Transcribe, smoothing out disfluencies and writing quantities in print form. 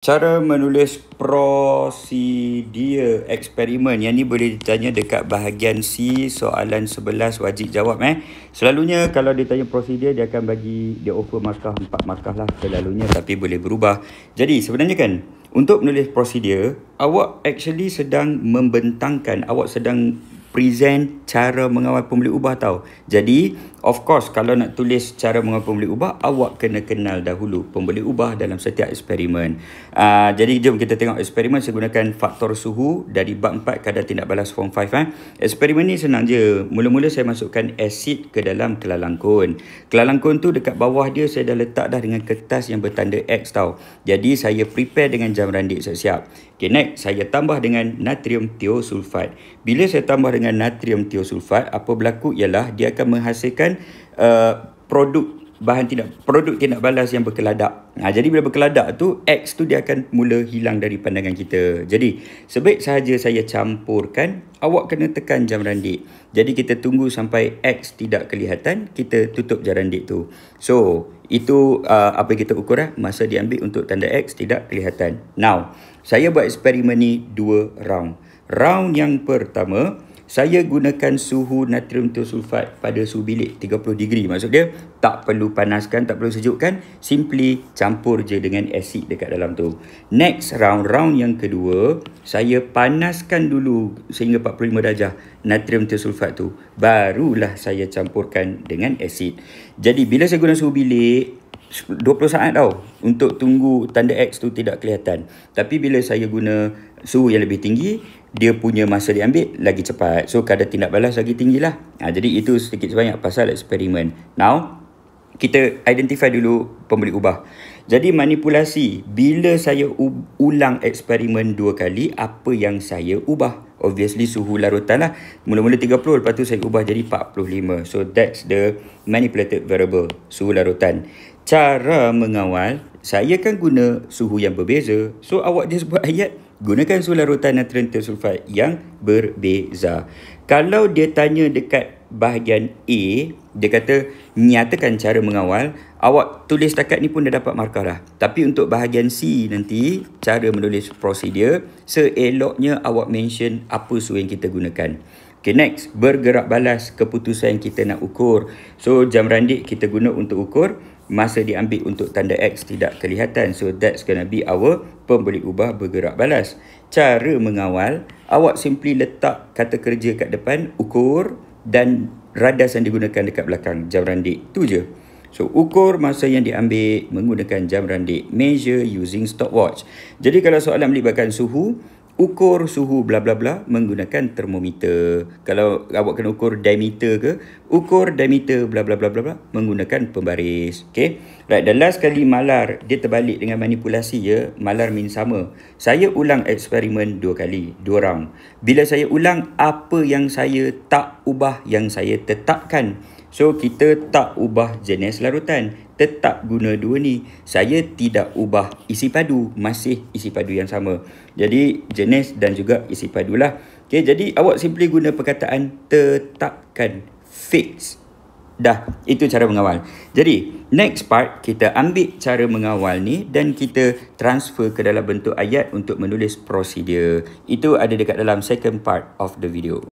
Cara menulis prosedur eksperimen. Yang ni boleh ditanya dekat bahagian C soalan 11 wajib jawab. Selalunya kalau dia tanya prosedur, dia akan bagi, dia offer markah 4 markah lah selalunya, tapi boleh berubah. Jadi sebenarnya kan, untuk menulis prosedur, awak actually sedang membentangkan, awak sedang present cara mengawal pembeli ubah tau. Jadi of course kalau nak tulis cara mengawal pembeli ubah, awak kena kenal dahulu pembeli ubah dalam setiap eksperimen. Jadi jom kita tengok eksperimen. Saya gunakan faktor suhu dari bab 4 kadar tindak balas form 5. Eksperimen ni senang je. Mula-mula saya masukkan asid ke dalam kelalangkun. Kelalangkun tu dekat bawah dia saya dah letak dah dengan kertas yang bertanda X tau. Jadi saya prepare dengan jam randik siap-siap. Okay, next saya tambah dengan natrium tiosulfat. Bila saya tambah dengan natrium tiosulfat, apa berlaku ialah dia akan menghasilkan produk tindak balas yang berkeladak. Jadi bila berkeladak tu, X tu dia akan mula hilang dari pandangan kita. Jadi sebaik sahaja saya campurkan, awak kena tekan jam randik. Jadi kita tunggu sampai X tidak kelihatan, kita tutup jam randik tu. So itu apa kita ukur masa diambil untuk tanda X tidak kelihatan. Now saya buat eksperimen ni 2 round. Round yang pertama, saya gunakan suhu natrium tiosulfat pada suhu bilik 30 degree. Maksud dia tak perlu panaskan, tak perlu sejukkan, simply campur je dengan asid dekat dalam tu. Next round yang kedua, saya panaskan dulu sehingga 45 darjah natrium tiosulfat tu. Barulah saya campurkan dengan asid. Jadi bila saya guna suhu bilik 20 saat tau untuk tunggu tanda X tu tidak kelihatan. Tapi bila saya guna suhu yang lebih tinggi, dia punya masa diambil lagi cepat. So kadar tindak balas lagi tinggi lah. Jadi itu sedikit sebanyak pasal eksperimen. Now kita identify dulu pembeli ubah. Jadi manipulasi, bila saya ulang eksperimen 2 kali, apa yang saya ubah? Obviously suhu larutan lah. Mula-mula 30, lepas tu saya ubah jadi 45. So that's the manipulated variable, suhu larutan. Cara mengawal, saya kan guna suhu yang berbeza. So awak just buat ayat, gunakan suhu larutan natrium tiosulfat yang berbeza. Kalau dia tanya dekat bahagian A, dia kata nyatakan cara mengawal, awak tulis setakat ni pun dah dapat markah dah. Tapi untuk bahagian C nanti, cara menulis prosedur, seeloknya awak mention apa suhu yang kita gunakan. Okay, next, bergerak balas keputusan yang kita nak ukur. So jam randik kita guna untuk ukur, masa diambil untuk tanda X tidak kelihatan. So that's gonna be our pembeli ubah bergerak balas. Cara mengawal, awak simply letak kata kerja kat depan, ukur, dan radas yang digunakan dekat belakang jam randik. Tu je. So ukur masa yang diambil menggunakan jam randik. Measure using stopwatch. Jadi kalau soalan melibatkan suhu, ukur suhu bla bla bla menggunakan termometer. Kalau awak kena ukur diameter ke, ukur diameter bla bla bla bla bla menggunakan pembaris. Okay. Right, dan last kali malar, dia terbalik dengan manipulasi je. Malar mean sama. Saya ulang eksperimen 2 kali, 2 round. Bila saya ulang, apa yang saya tak ubah, yang saya tetapkan. So kita tak ubah jenis larutan, tetap guna 2 ni. Saya tidak ubah isi padu, masih isi padu yang sama. Jadi jenis dan juga isi padu lah. Okay, jadi awak simply guna perkataan tetapkan, fix. Dah, itu cara mengawal. Jadi next part, kita ambil cara mengawal ni dan kita transfer ke dalam bentuk ayat untuk menulis prosedur. Itu ada dekat dalam second part of the video.